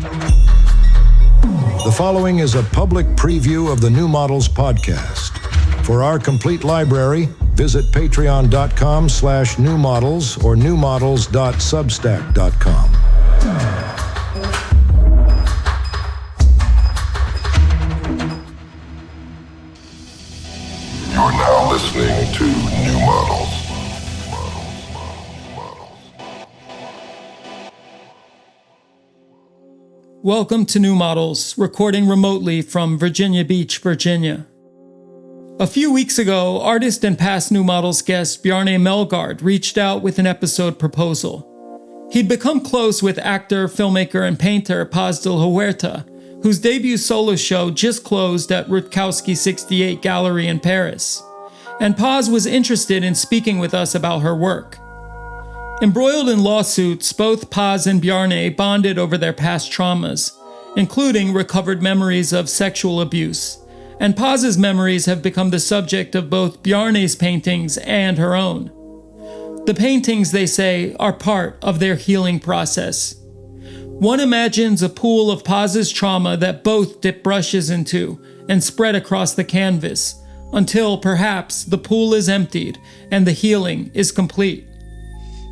The following is a public preview of the New Models podcast. For our complete library, visit patreon.com/newmodels or newmodels.substack.com. You're now listening to New Models. Welcome to New Models, recording remotely from Virginia Beach, Virginia. A few weeks ago, artist and past New Models guest Bjarne Melgaard reached out with an episode proposal. He'd become close with actor, filmmaker, and painter Paz de Huerta, whose debut solo show just closed at Rutkowski 68 Gallery in Paris. And Paz was interested in speaking with us about her work. Embroiled in lawsuits, both Paz and Bjarne bonded over their past traumas, including recovered memories of sexual abuse, and Paz's memories have become the subject of both Bjarne's paintings and her own. The paintings, they say, are part of their healing process. One imagines a pool of Paz's trauma that both dip brushes into and spread across the canvas, until perhaps the pool is emptied and the healing is complete.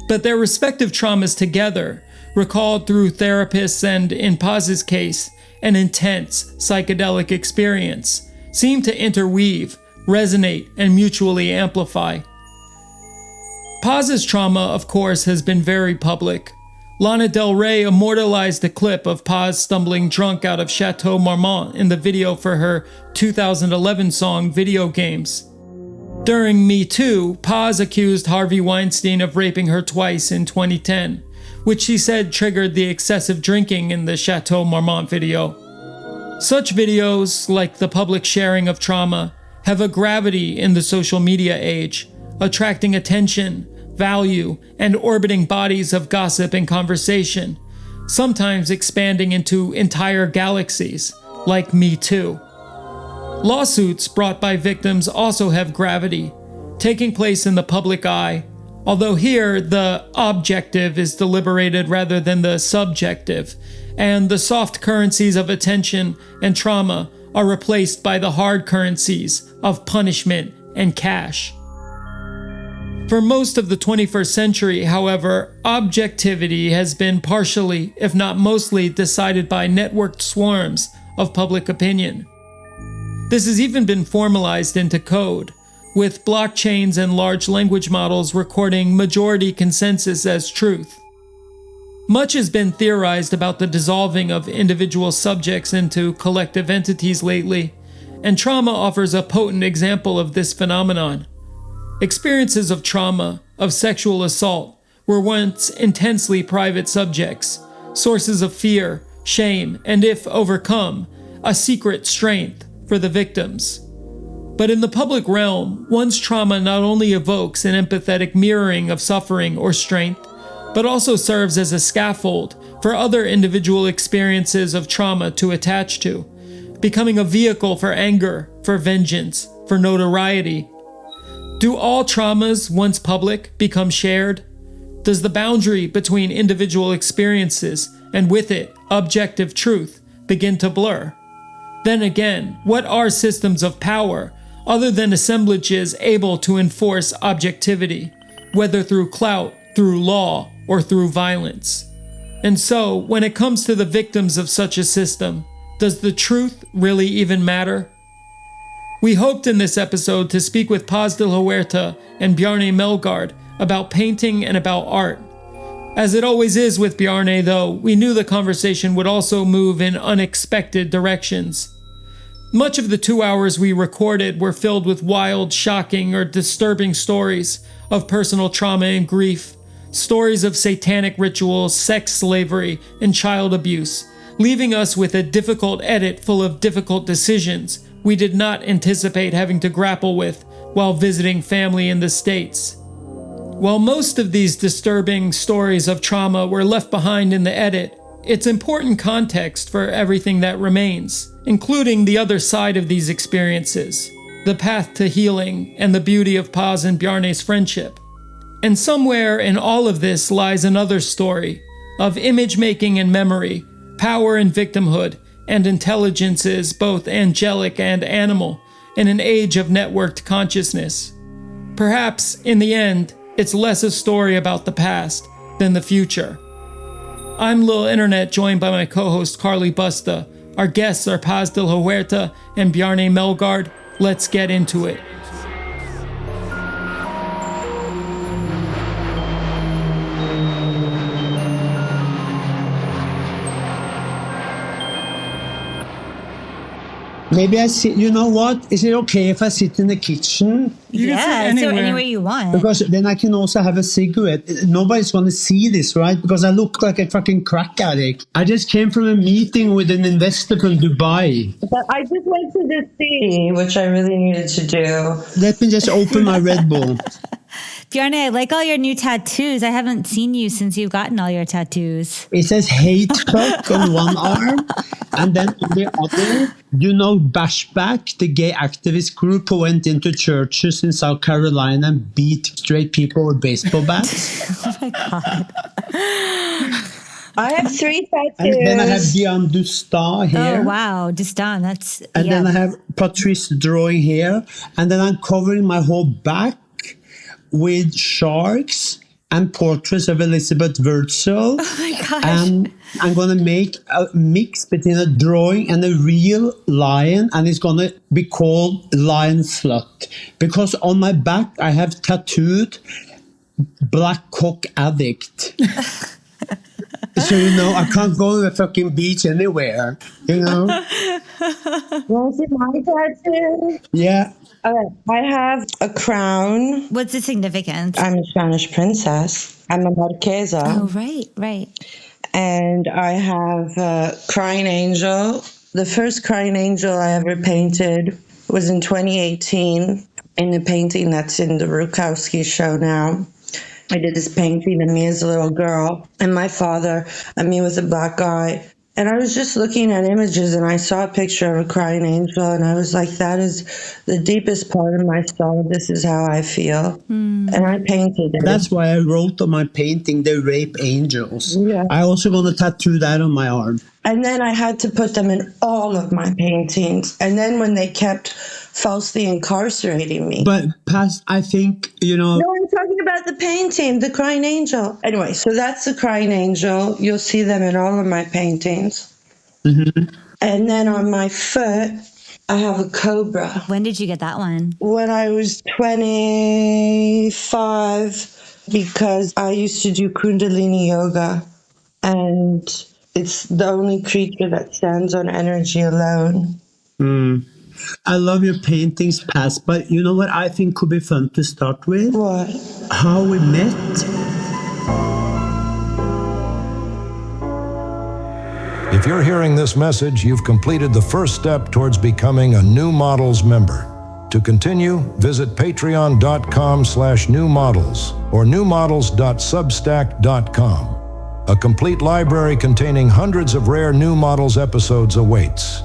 But their respective traumas together, recalled through therapists and, in Paz's case, an intense psychedelic experience, seem to interweave, resonate, and mutually amplify. Paz's trauma, of course, has been very public. Lana Del Rey immortalized a clip of Paz stumbling drunk out of Chateau Marmont in the video for her 2011 song Video Games. During Me Too, Paz accused Harvey Weinstein of raping her twice in 2010, which she said triggered the excessive drinking in the Chateau Marmont video. Such videos, like the public sharing of trauma, have a gravity in the social media age, attracting attention, value, and orbiting bodies of gossip and conversation, sometimes expanding into entire galaxies, like Me Too. Lawsuits brought by victims also have gravity, taking place in the public eye, although here the objective is deliberated rather than the subjective, and the soft currencies of attention and trauma are replaced by the hard currencies of punishment and cash. For most of the 21st century, however, objectivity has been partially, if not mostly, decided by networked swarms of public opinion. This has even been formalized into code, with blockchains and large language models recording majority consensus as truth. Much has been theorized about the dissolving of individual subjects into collective entities lately, and trauma offers a potent example of this phenomenon. Experiences of trauma, of sexual assault, were once intensely private subjects, sources of fear, shame, and if overcome, a secret strength for the victims. But in the public realm, one's trauma not only evokes an empathetic mirroring of suffering or strength, but also serves as a scaffold for other individual experiences of trauma to attach to, becoming a vehicle for anger, for vengeance, for notoriety. Do all traumas, once public, become shared? Does the boundary between individual experiences and with it, objective truth, begin to blur? Then again, what are systems of power other than assemblages able to enforce objectivity, whether through clout, through law, or through violence? And so, when it comes to the victims of such a system, does the truth really even matter? We hoped in this episode to speak with Paz de Huerta and Bjarne Melgaard about painting and about art. As it always is with Bjarne, though, we knew the conversation would also move in unexpected directions. Much of the 2 hours we recorded were filled with wild, shocking, or disturbing stories of personal trauma and grief, stories of satanic rituals, sex slavery, and child abuse, leaving us with a difficult edit full of difficult decisions we did not anticipate having to grapple with while visiting family in the States. While most of these disturbing stories of trauma were left behind in the edit, it's important context for everything that remains, including the other side of these experiences, the path to healing, and the beauty of Paz and Bjarne's friendship. And somewhere in all of this lies another story of image making and memory, power and victimhood, and intelligences both angelic and animal in an age of networked consciousness. Perhaps, in the end, it's less a story about the past than the future. I'm Lil Internet, joined by my co-host Carly Busta. Our guests are Paz de la Huerta and Bjarne Melgaard. Let's get into it. Maybe I sit, you know what? Is it okay if I sit in the kitchen? You can sit so anywhere. anywhere you want. Because then I can also have a cigarette. Nobody's going to see this, right? Because I look like a fucking crack addict. I just came from a meeting with an investor from Dubai. But I just went to the sea, which I really needed to do. Let me just open my Red Bull. Bjarne, I like all your new tattoos. I haven't seen you since you've gotten all your tattoos. It says hate fuck on one arm, and then on the other, you know, Bashback, the gay activist group who went into churches in South Carolina and beat straight people with baseball bats. Oh my God. I have 3 tattoos. And then I have Diane Dustin here. Oh, wow. Just done. That's, And then I have Patrice drawing here. And then I'm covering my whole back with sharks and portraits of Elizabeth Wurtzel. Oh my gosh. And I'm going to make a mix between a drawing and a real lion, and it's going to be called Lion Slut. Because on my back, I have tattooed Black Cock Addict. So, you know, I can't go to the fucking beach anywhere, you know? Want to see my tattoo? Yeah. Okay. I have a crown. What's the significance? I'm a Spanish princess. I'm a Marquesa. Oh, right. And I have a crying angel. The first crying angel I ever painted was in 2018 in a painting that's in the Ruttkowski show now. I did this painting of me as a little girl and my father and me with a black guy. And I was just looking at images and I saw a picture of a crying angel and I was like, that is the deepest part of my soul. This is how I feel. And I painted it. That's why I wrote on my painting, "They rape angels." Yeah. I also going to tattoo that on my arm. And then I had to put them in all of my paintings. And then when they kept falsely incarcerating me. But past, I think, you know. No, I'm talking about the painting, the crying angel. Anyway, so that's the crying angel. You'll see them in all of my paintings. Mm-hmm. And then on my foot, I have a cobra. When did you get that one? When I was 25, because I used to do Kundalini yoga. And it's the only creature that stands on energy alone. I love your paintings, Paz, but you know what I think could be fun to start with? What? How we met. If you're hearing this message, you've completed the first step towards becoming a New Models member. To continue, visit patreon.com/newmodels or newmodels.substack.com. A complete library containing hundreds of rare New Models episodes awaits.